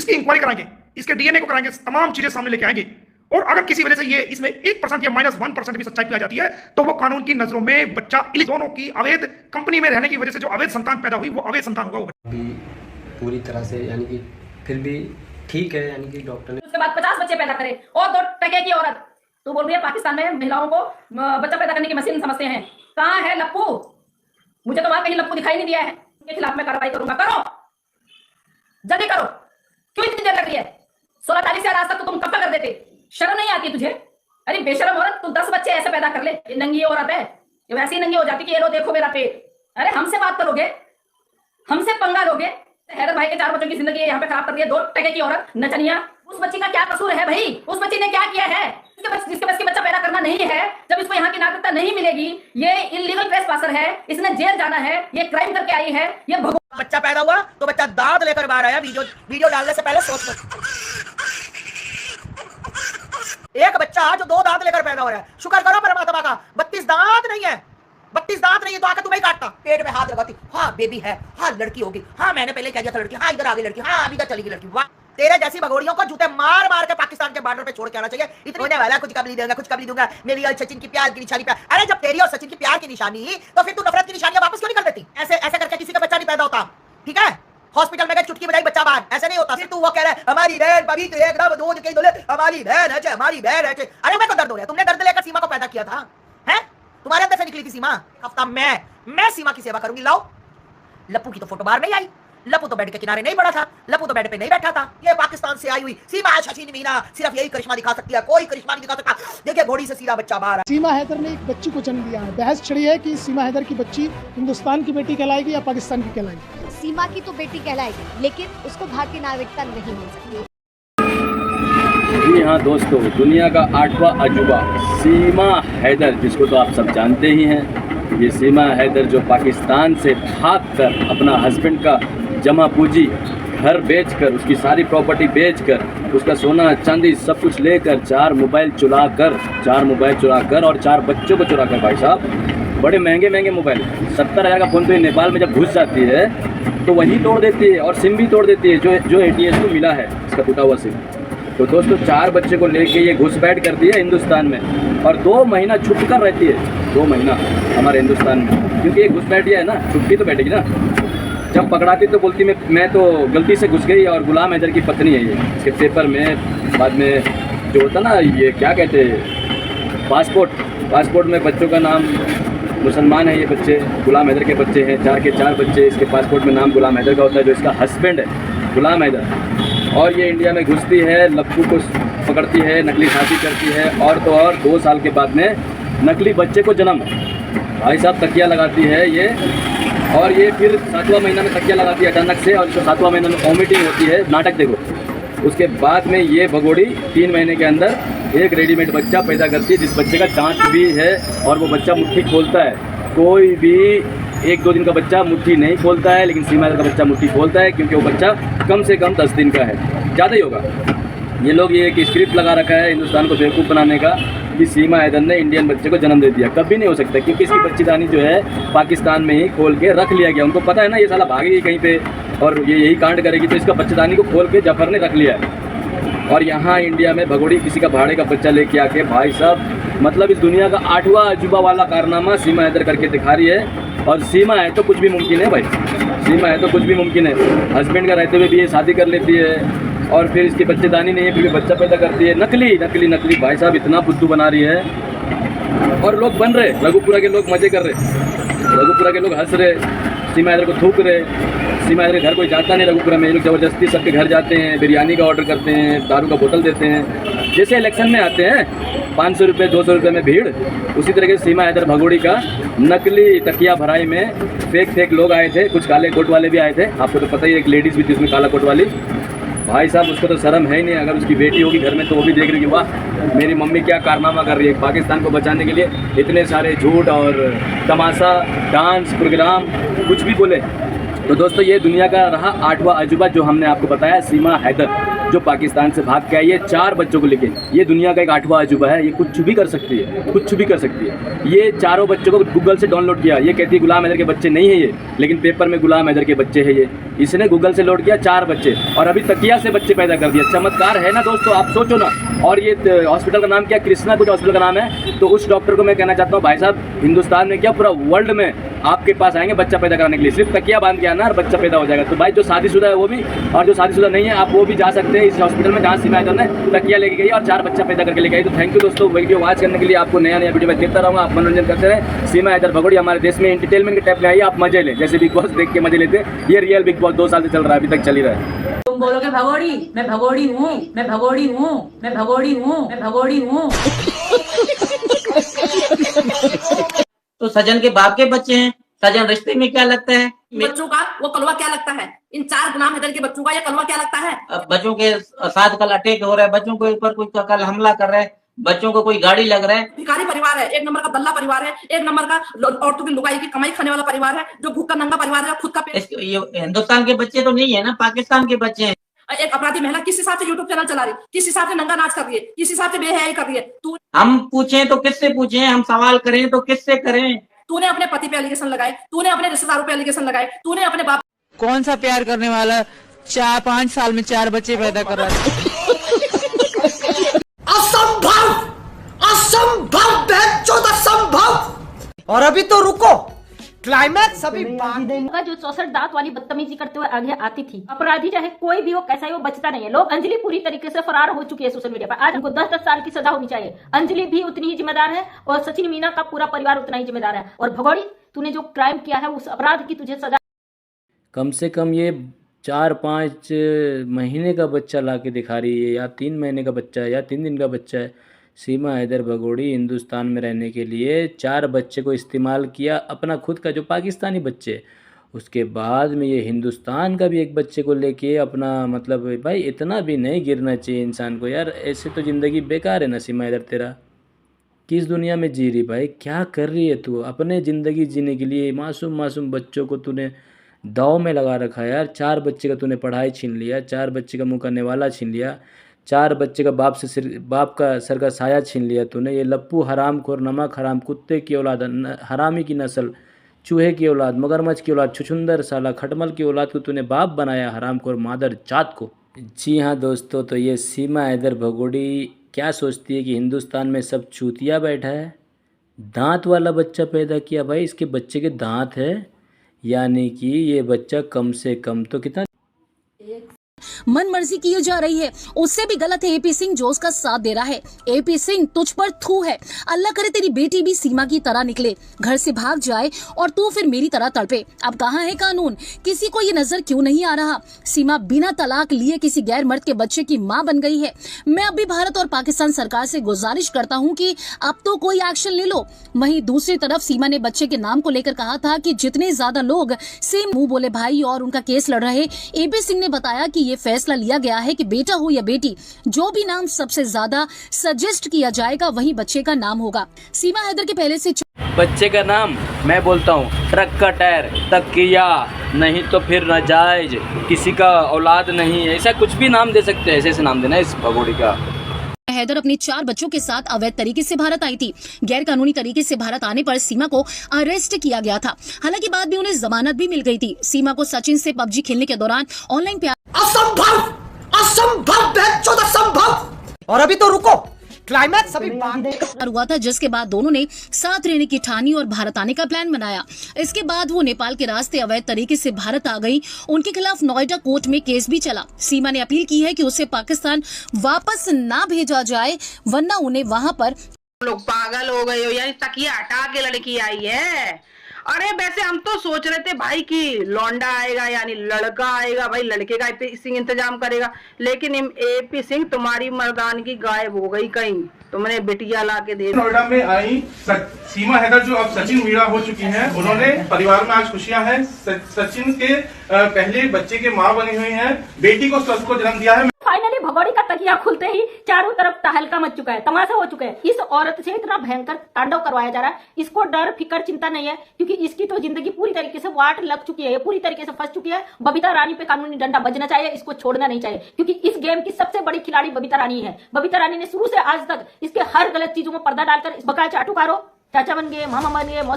इसकी इंक्वायरी कराएंगे, इसके डीएनए को कराएंगे, तमाम चीजें सामने लेके आएंगे। और अगर किसी वजह से ये इसमें 1% या -1% भी सच्चाई पाई जाती है तो वो कानून की नजरों में बच्चा दोनों की अवैध कंपनी में रहने की वजह से जो अवैध संतान पैदा हुई वो अवैध संतान होगा। अभी पूरी तरह से यानी कि फिर भी ठीक है, यानी कि डॉक्टर ने उसके बाद 50 बच्चे पैदा करे और 2 टके की औरत। तो बोल रही है पाकिस्तान में महिलाओं को बच्चा पैदा करने की मशीन समझते हैं। कहाँ है लप्पू? मुझे तो वहां कहीं लप्पू दिखाई नहीं दिया है। उनके खिलाफ मैं कार्रवाई करूंगा। करो, जल्दी करो। क्यों इतनी देर लग रही है? 16 तारीख से आज तक तो तुम कब कर देते? शर्म नहीं आती तुझे? अरे बेशरम औरत, तू 10 बच्चे ऐसे पैदा कर ले। ये नंगी औरत है, ये वैसे ही नंगी हो जाती कि ये लो देखो मेरा पेट। अरे हमसे बात करोगे, हमसे पंगा लोगे? हैदर भाई के 4 बच्चों की जिंदगी यहाँ पे खराब कर दी है 2 टके की औरत नचनिया। उस बच्ची का क्या कसूर है भाई? उस बच्ची ने क्या किया है? जिसके बस की बच्चा पैदा करना नहीं है, जब इसको यहाँ की नागरिकता नहीं मिलेगी, ये इलीगल ट्रेसपासर है, इसने जेल जाना है, ये क्राइम करके आई है। ये बच्चा पैदा हुआ तो बच्चा दांत लेकर बाहर आया। वीडियो डालने से पहले सोच लो। एक बच्चा जो 2 दांत लेकर पैदा हो रहा है, शुक्र करो परमात्मा का 32 दांत नहीं है। 32 दांत नहीं है तो आकर तुम्हें काटता, पेट में हाथ लगाती, हाँ बेबी है, हाँ लड़की होगी, हाँ मैंने पहले कह दिया था लड़की, हाँ इधर आ गई लड़की, हाँ अभी इधर चली गई लड़की। वाह, तेरे जैसी भगोड़ियों को जूते मार मार के पाकिस्तान के बॉर्डर पे छोड़ के आना चाहिए। इतने होने वाला कुछ कबली दूंगा, कुछ कबली दूंगा, मेरी और सचिन की प्यार की निशानी पे। अरे जब तेरी और सचिन की प्यार की निशानी, तो फिर तू नफरत की निशानियां वापस क्यों नहीं कर देती? ऐसे ऐसे करके किसी का बच्चा नहीं पैदा होता, ठीक है? हॉस्पिटल में गए, चुटकी बजाई, बच्चा बाहर, ऐसे नहीं होता। फिर तू वो कह रहा है हमारी बहन पभी तो एकदम दूध के दोले, हमारी बहन है, हमारी बहन है। अरे मैं तो दर्द हो रहा है, तुमने दर्द लेकर सीमा को पैदा किया था, हैं? तुम्हारे अंदर से निकली थी सीमा। हफ्ता मैं सीमा की सेवा करूंगी। लाओ, लप्पू की तो फोटो बाहर नहीं आई। लप्पू तो बेड के किनारे नहीं पड़ा था, लप्पू तो बेड पे नहीं बैठा था। ये पाकिस्तान से आई हुई सीमा शशीन मीना सिर्फ यही करिश्मा दिखा सकती है, कोई करिश्मा नहीं दिखा सकता। देखिए घोड़ी से सीधा बच्चा बाहर है। सीमा हैदर ने एक बच्ची को जन्म दिया है। बहस छिड़ी है कि सीमा हैदर की बच्ची हिंदुस्तान की बेटी कहलाएगी या पाकिस्तान की कहलाएगी। सीमा की तो बेटी कहलाएगी, लेकिन उसको भारतीय नागरिकता नहीं मिल सकती। जी हाँ दोस्तों, दुनिया का 8वां अजूबा सीमा हैदर, जिसको तो आप सब जानते ही हैं। ये सीमा हैदर जो पाकिस्तान से भागकर अपना हस्बैंड का जमा पूंजी घर बेचकर, उसकी सारी प्रॉपर्टी बेचकर, उसका सोना चांदी सब कुछ लेकर 4 मोबाइल चुराकर और 4 बच्चों को चुराकर, भाई साहब बड़े महंगे महंगे मोबाइल, 70,000 का फ़ोन पे नेपाल में जब घुस जाती है तो वही तोड़ देती है और सिम भी तोड़ देती है जो ATS को मिला है, इसका टूटा हुआ सिम। तो दोस्तों 4 बच्चे को लेके ये घुसपैठ करती है हिंदुस्तान में और 2 महीना छुप कर रहती है, 2 महीना हमारे हिंदुस्तान में, क्योंकि ये घुसपैठिया है ना, छुट्टी तो बैठेगी ना। जब पकड़ाती तो बोलती मैं तो गलती से घुस गई और गुलाम हैदर की पत्नी है ये। इसके पेपर में बाद में जो होता ना, ये क्या कहते हैं, पासपोर्ट में बच्चों का नाम मुसलमान है, ये बच्चे गुलाम हैदर के बच्चे हैं, 4 के 4 बच्चे, इसके पासपोर्ट में नाम गुलाम हैदर का होता है, जो इसका हस्बैंड है गुलाम हैदर। और ये इंडिया में घुसती है, लप्पू को पकड़ती है, नकली शादी करती है और तो और 2 साल के बाद में नकली बच्चे को जन्म, भाई साहब तकिया लगाती है ये। और ये फिर 7वां महीना में तकिया लगाती है अचानक से, और 7वां महीना में वॉमिटिंग होती है, नाटक देखो। उसके बाद में ये भगोड़ी 3 महीने के अंदर एक रेडीमेड बच्चा पैदा करती है, जिस बच्चे का दांत भी है और वो बच्चा मुट्ठी खोलता है। कोई भी 1-2 दिन का बच्चा मुट्ठी नहीं खोलता है, लेकिन सीमा हैदर का बच्चा मुट्ठी खोलता है, क्योंकि वो बच्चा कम से कम 10 दिन का है, ज़्यादा ही होगा। ये लोग ये एक स्क्रिप्ट लगा रखा है हिंदुस्तान को बेवकूफ़ बनाने का कि सीमा हैदर ने इंडियन बच्चे को जन्म दे दिया। कभी नहीं हो सकता, क्योंकि इसकी बच्चेदानी जो है पाकिस्तान में ही खोल के रख लिया गया। उनको पता है ना ये साला भागेगी कहीं पे और ये यही कांड करेगी, तो इसका बच्चेदानी को खोल के जफर ने रख लिया है। और यहाँ इंडिया में भगोड़ी किसी का भाड़े का बच्चा लेके आके, भाई साहब मतलब इस दुनिया का 8वां अजूबा वाला कारनामा सीमा हैदर करके दिखा रही है। और सीमा है तो कुछ भी मुमकिन है भाई, सीमा है तो कुछ भी मुमकिन है। हस्बैंड का रहते हुए भी ये शादी कर लेती है और फिर इसकी बच्चेदानी नहीं है, फिर भी बच्चा पैदा करती है। नकली भाई साहब इतना बुद्धू बना रही है। और लोग बन रहे, रघुपुरा के लोग मजे कर रहे, रघुपुरा के लोग हंस रहे, सीमा हैदर को थूक रहे। सीमा हैदर के घर कोई जाता नहीं रघुपुरा में, ये लोग ज़बरदस्ती सबके घर जाते हैं, बिरयानी का ऑर्डर करते हैं, दारू का बोतल देते हैं। जैसे इलेक्शन में आते हैं 500 रुपये 200 रुपये में भीड़, उसी तरीके से सीमा हैदर भगोड़ी का नकली तकिया भराई में फेक लोग आए थे, कुछ काले कोट वाले भी आए थे। आपको तो पता ही, एक लेडीज़ भी थी उसमें काला कोट वाली। भाई साहब उसको तो शर्म है ही नहीं, अगर उसकी बेटी होगी घर में तो वो भी देख रही कि वाह मेरी मम्मी क्या कारनामा कर रही है। पाकिस्तान को बचाने के लिए इतने सारे झूठ और तमाशा, डांस प्रोग्राम, कुछ भी बोले। तो दोस्तों ये दुनिया का रहा 8वां अजूबा जो हमने आपको बताया, सीमा हैदर। जो पाकिस्तान से भाग के आई है 4 बच्चों को लेके। ये दुनिया का एक 8वां अजूबा है, ये कुछ भी कर सकती है, कुछ भी कर सकती है। ये चारों बच्चों को गूगल से डाउनलोड किया। ये कहती है गुलाम हैदर के बच्चे नहीं है ये, लेकिन पेपर में गुलाम हैदर के बच्चे हैं ये। इसने गूगल से लोड किया 4 बच्चे और अभी तकिया से बच्चे पैदा कर दिया। चमत्कार है ना दोस्तों, आप सोचो ना। और ये हॉस्पिटल का नाम क्या, कृष्णा कुछ हॉस्पिटल का नाम है। तो उस डॉक्टर को मैं कहना चाहता हूँ, भाई साहब हिंदुस्तान में क्या पूरा वर्ल्ड में आपके पास आएंगे बच्चा पैदा कराने के लिए, सिर्फ तकिया बांध के आना और बच्चा पैदा हो जाएगा। तो भाई जो शादीशुदा है वो भी और जो शादीशुदा नहीं है आप वो भी जा सकते हैं इस हॉस्पिटल में जहाँ सीमा हैदर ने तकिया लेके गई और 4 बच्चा पैदा करके लेके आई। तो थैंक यू दोस्तों, वीडियो वॉच करने के लिए। आपको नया वीडियो मैं देता रहूँगा, आप मनोरंजन करते रहे। सीमा हैदर भगोड़ी हमारे देश में एंटरटेनमेंट के टाइप में आई, आप मजे लें। जैसे बिग बॉस देख के मजे लेते हैं, ये रियल बिग बॉस 2 साल से चल रहा है, अभी तक चल ही रहा है। तुम बोलोगे भगोड़ी, मैं भगोड़ी हूँ, मैं भगोड़ी हूँ, मैं भगोड़ी हूँ, मैं भगोड़ी हूँ। तो सजन के बाप के बच्चे हैं, सजन रिश्ते में क्या लगता है? बच्चों का वो कलवा क्या लगता है? इन 4 गुलाम हैदर के बच्चों का ये कलवा क्या लगता है? अब बच्चों के साथ कल अटैक हो रहा है, बच्चों के ऊपर कोई कल हमला कर रहा है, बच्चों को कोई गाड़ी लग रहा है। भिखारी परिवार है, 1 नंबर का दल्ला परिवार है, 1 नंबर का औरतों की लुगाई की कमाई खाने वाला परिवार है, जो भूखा नंगा परिवार है, खुद का ये हिंदुस्तान के बच्चे तो नहीं है ना, पाकिस्तान के बच्चे हैं। एक अपराधी महिला किस हिसाब से यूट्यूब चैनल चला रही है, किस हिसाब से नंगा नाच कर रही है, किस हिसाब से बेहयाई कर रही है। तू हम पूछें तो किससे पूछें, हम सवाल करें तो किससे करें? तूने अपने पति पे एलिगेशन लगाए, तूने अपने रिश्तेदारों पे एलिगेशन लगाए, तूने अपने बाप कौन सा प्यार करने वाला 4-5 साल में 4 बच्चे पैदा कर रहा है? असंभव, असंभव, असंभव। और अभी तो रुको, क्लाइमैक्स अभी का जो 64 दांत वाली बदतमीजी करते हुए आगे आती थी। अपराधी चाहे कोई भी हो, कैसा ही वो बचता नहीं है। लोग अंजलि पूरी तरीके से फरार हो चुकी है सोशल मीडिया पर। आज उनको 10-10 साल की सजा होनी चाहिए। अंजलि भी उतनी ही जिम्मेदार है और सचिन मीना का पूरा परिवार उतना ही जिम्मेदार है। और भगोड़ी, तूने जो क्राइम किया है उस अपराध की तुझे सजा। कम से कम ये 4-5 महीने का बच्चा ला के दिखा रही है, या 3 महीने का बच्चा है, या 3 दिन का बच्चा है। सीमा हैदर भगोड़ी हिंदुस्तान में रहने के लिए 4 बच्चे को इस्तेमाल किया, अपना खुद का जो पाकिस्तानी बच्चे, उसके बाद में ये हिंदुस्तान का भी एक बच्चे को लेके अपना, मतलब भाई इतना भी नहीं गिरना चाहिए इंसान को यार। ऐसे तो ज़िंदगी बेकार है ना सीमा हैदर तेरा। किस दुनिया में जी रही भाई, क्या कर रही है तू? अपने ज़िंदगी जीने के लिए मासूम मासूम बच्चों को तूने दाव में लगा रखा है यार। 4 बच्चे का तूने पढ़ाई छीन लिया, 4 बच्चे का मुँह करने वाला छीन लिया, 4 बच्चे का बाप का सर का साया छीन लिया तूने। ये लप्पू हरामखोर, नमक हराम, कुत्ते की औलाद, हरामी की नस्ल, चूहे की औलाद, मगरमच्छ की औलाद, छुछुंदर साला, खटमल की औलाद को तूने बाप बनाया, हरामखोर मादर जात को। जी हाँ दोस्तों, तो ये सीमा हैदर भगोड़ी क्या सोचती है कि हिंदुस्तान में सब चूतिया बैठा है? दांत वाला बच्चा पैदा किया भाई, इसके बच्चे के दांत है, यानी कि ये बच्चा कम से कम तो कितना मन मर्जी की जा रही है। उससे भी गलत है एपी सिंह जो उसका साथ दे रहा है। एपी सिंह तुझ पर थू है। अल्लाह करे तेरी बेटी भी सीमा की तरह निकले, घर से भाग जाए और तू फिर मेरी तरह तड़पे। अब कहाँ है कानून? किसी को ये नजर क्यों नहीं आ रहा? सीमा बिना तलाक लिए किसी गैर मर्द के बच्चे की माँ बन गई है। मैं अब भी भारत और पाकिस्तान सरकार से गुजारिश करता हूँ कि अब तो कोई एक्शन ले लो। वहीं दूसरी तरफ सीमा ने बच्चे के नाम को लेकर कहा था कि जितने ज्यादा लोग सेम मुंह बोले भाई और उनका केस लड़ रहे, एपी सिंह ने बताया कि ये फैसला लिया गया है कि बेटा हो या बेटी, जो भी नाम सबसे ज्यादा सजेस्ट किया जाएगा वही बच्चे का नाम होगा। सीमा हैदर के पहले से बच्चे का नाम मैं बोलता हूँ, ट्रक का टायर, तकिया, नहीं तो फिर नाजायज, किसी का औलाद नहीं, ऐसा कुछ भी नाम दे सकते हैं। ऐसे नाम देना इस भगोड़ी का। हैदर अपने 4 बच्चों के साथ अवैध तरीके से भारत आई थी। गैर कानूनी तरीके से भारत आने पर सीमा को अरेस्ट किया गया था। हालांकि बाद में उन्हें जमानत भी मिल गई थी। सीमा को सचिन से पबजी खेलने के दौरान ऑनलाइन प्यार असंभव, असंभव, असंभव। और अभी तो रुको, क्लाइमैक्स अभी हुआ था, जिसके बाद दोनों ने साथ रहने की ठानी और भारत आने का प्लान बनाया। इसके बाद वो नेपाल के रास्ते अवैध तरीके से भारत आ गई। उनके खिलाफ नोएडा कोर्ट में केस भी चला। सीमा ने अपील की है कि उसे पाकिस्तान वापस ना भेजा जाए, वरना उन्हें वहाँ पर लोग पागल हो गए हो, यानी तकिया हटा के लड़की आई है। अरे वैसे हम तो सोच रहे थे भाई कि लौंडा आएगा, यानी लड़का आएगा, भाई लड़के का एपी सिंह इंतजाम करेगा, लेकिन एपी सिंह तुम्हारी मर्दान की गायब हो गई कहीं, तुमने बिटिया ला के दे। नोएडा में आई सीमा हैदर जो अब सचिन मीणा हो चुकी हैं, उन्होंने परिवार में आज खुशियां हैं। सचिन के पहले बच्चे के माँ बनी हुई हैं, बेटी को सबको जन्म दिया है। फाइनली भगोड़ी का तकिया खुलते ही चारों तरफ तहलका मच चुका है, तमाशा हो चुका है। इस औरत से इतना भयंकर तांडव करवाया जा रहा है, इसको डर फिकर चिंता नहीं है, क्योंकि इसकी तो जिंदगी पूरी तरीके से वाट लग चुकी है, ये पूरी तरीके से फंस चुकी है। बबीता रानी पे कानूनी डंडा बजना चाहिए, इसको छोड़ना नहीं चाहिए, क्योंकि इस गेम की सबसे बड़ी खिलाड़ी बबीता रानी है। बबीता रानी ने शुरू से आज तक इसके हर गलत चीजों में पर्दा डालकर इस बकाया चाटुकारों, चाचा बन गए, मामा बन गए, मौसी